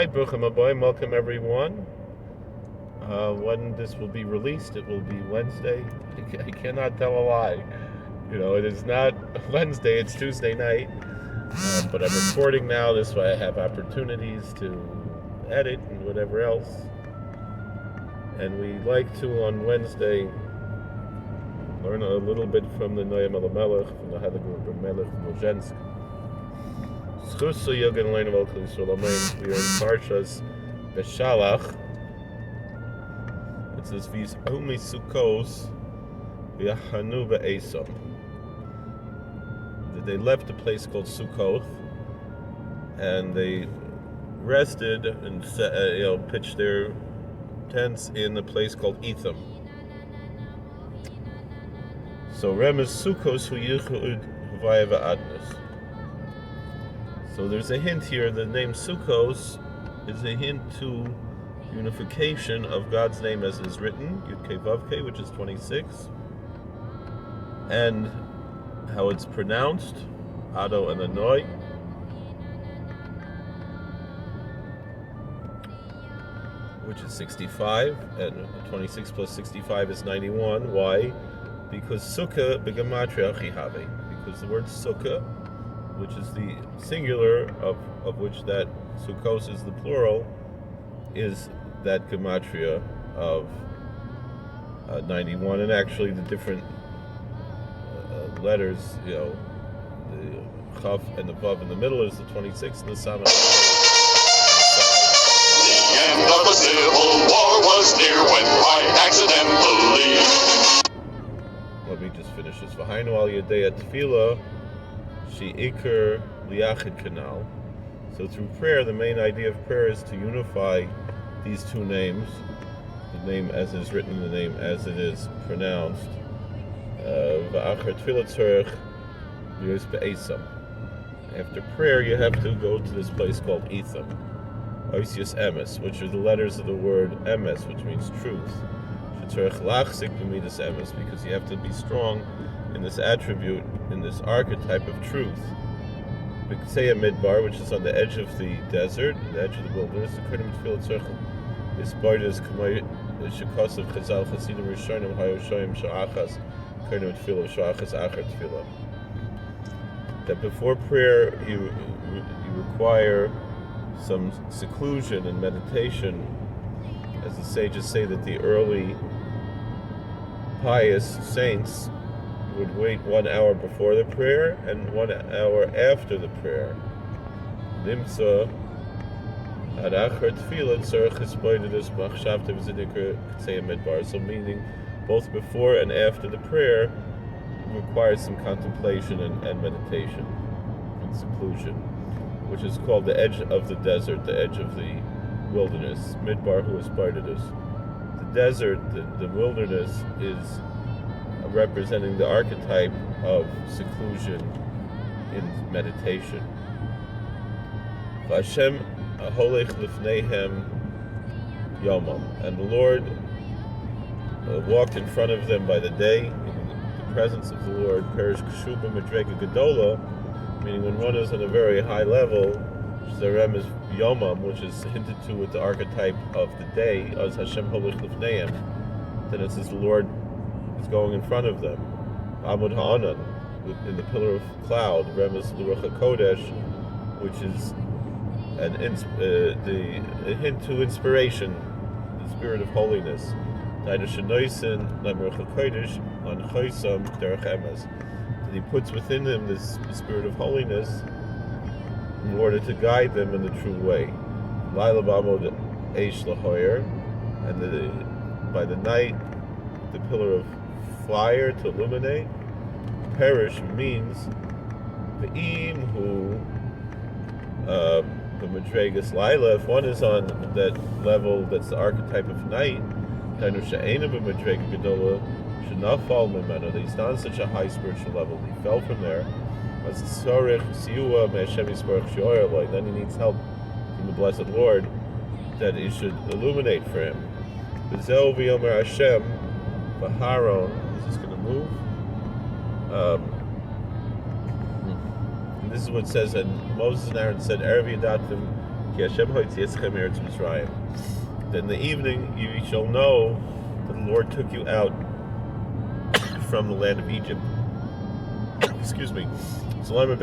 right, Bruchim Aboim, welcome everyone. When this will be released, it will be Wednesday. I cannot tell a lie. It is not Wednesday, it's Tuesday night. But I'm recording now, this way I have opportunities to edit and whatever else. And we like to, on Wednesday, learn a little bit from the Noam Elimelech, from the Hasidic Rebbe from Mojensk. We are in Parshas Beshalach. It says, "Vis omi sukkos v'yachanu be'esom." That they left a place called Sukkoth, and they rested and pitched their tents in a place called Etham. So Remes Sukkos hu yichud huvaya v'adnus. So there's a hint here. The name Sukkos is a hint to unification of God's name as is written, Yud Kei Vav Kei, which is 26, and how it's pronounced, Ado and Anoi, which is 65, and 26 plus 65 is 91. Why? Because Sukkah begematria chihave. Because the word Sukkah, which is the singular of which that Sukkos is the plural, is that gematria of 91, and actually the different letters, the Chaf and the Vav in the middle is the 26, and the Samach. The end of the Civil War was near when I accidentally. Let me just finish this. V'hainu al yedei tefillah she'ikar liyachid kanal. So through prayer, the main idea of prayer is to unify these two names, the name as is written, the name as it is pronounced. After prayer, you have to go to this place called Etham, Oisius Emes, which are the letters of the word Emes, which means truth. Because you have to be strong in this attribute, in this archetype of truth. B'Kseya Midbar, which is on the edge of the desert, the edge of the wilderness. The Kurdim Tefillah Tzorchel is part of Shekos of Chazal Chasidim Rishonim Hayoshoyim Sha'achas Kurdim Tefillah Sha'achas Achar Tefillah. That before prayer you require some seclusion and meditation, as the sages say that the early pious saints would wait 1 hour before the prayer and 1 hour after the prayer. Nimtza ad achar tefillah tzarich hispoidus machshavta v'zidikra k'tzeya midbar. So meaning both before and after the prayer requires some contemplation and meditation and seclusion, which is called the edge of the desert, the edge of the wilderness. Midbar hu hispoidus. The desert, the wilderness, is representing the archetype of seclusion in meditation. Vashem aholech lifneihem yomam, and the Lord walked in front of them by the day, in the presence of the Lord. Perish kshuba medrega gedola, meaning when one is on a very high level, zarem is yomam, which is hinted to with the archetype of the day, as Hashem holech lifneihem. Then it says the Lord is going in front of them. Amud Ha'anan, in the pillar of cloud, Remes L'Ruach HaKodesh, which is a hint to inspiration, the spirit of holiness. That he puts within them this spirit of holiness in order to guide them in the true way. Laila B'amod Eish L'Hoyer, and by the night, the pillar of fire to illuminate. Perish means ve'im hu the madregas laila. If one is on that level, that's the archetype of night. Tainu she'ena b'madrega gedola should not fall mimeno. He's not on such a high spiritual level. He fell from there. As tzorich siua me'Hashem yisparach she'oyer lo. Then he needs help from the blessed Lord that he should illuminate for him. V'zeu v'yomer Hashem v'haron. Is going to move. And this is what it says, and Moses and Aaron said, Erev Yadatim Ki Hashem hoitziaschem eretz Mitzrayim. Then in the evening you shall know that the Lord took you out from the land of Egypt. Excuse me. Then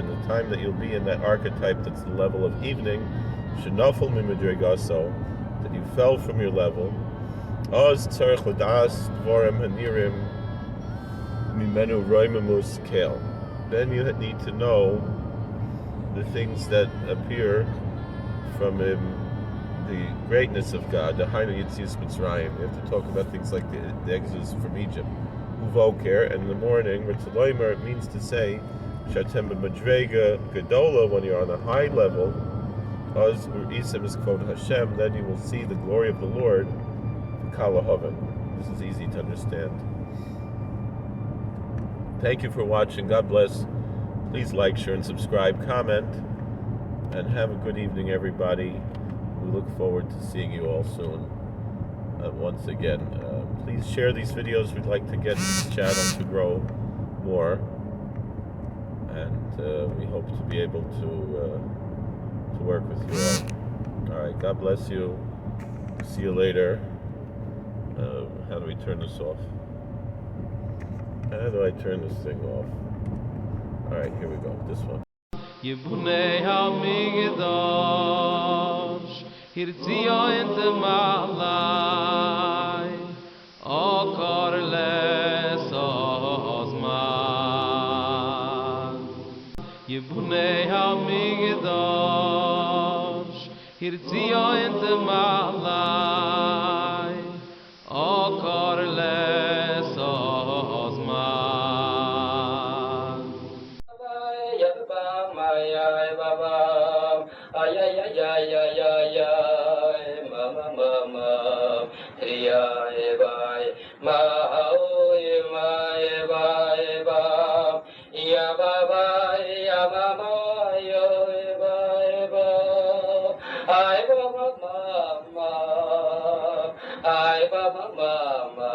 the time that you'll be in that archetype that's the level of evening, shenafel mimadregaso, that you fell from your level. Oz tzarich ladas dvorim hanirim mimenu roimamus kel. Then you need to know the things that appear from the greatness of God, the Hainu Yitzias Mitzrayim. You have to talk about things like the exodus from Egypt. Uvoker, and in the morning, Ritzaloimer, it means to say, Shatem b'madrega gedola, when you're on a high level, Oz u'isim is kvod Hashem, then you will see the glory of the Lord, Kalahoven. This is easy to understand. Thank you for watching. God bless. Please like, share, and subscribe, comment, and have a good evening, everybody. We look forward to seeing you all soon. Once again, please share these videos. We'd like to get this channel to grow more, and we hope to be able to work with you all. All right, God bless you. See you later. How do we turn this off? How do I turn this thing off? All right, here we go. This one. Yibunei ha-migdash Hirtzia ente malai Okar les ozman Yibunei ha-migdash Hirtzia ente malai Okar les ozman ay ay ay ay ay ay ay mama mama triya bye ma oi my bye bye ya baba ya mama yo bye bye ay baba mama ay baba mama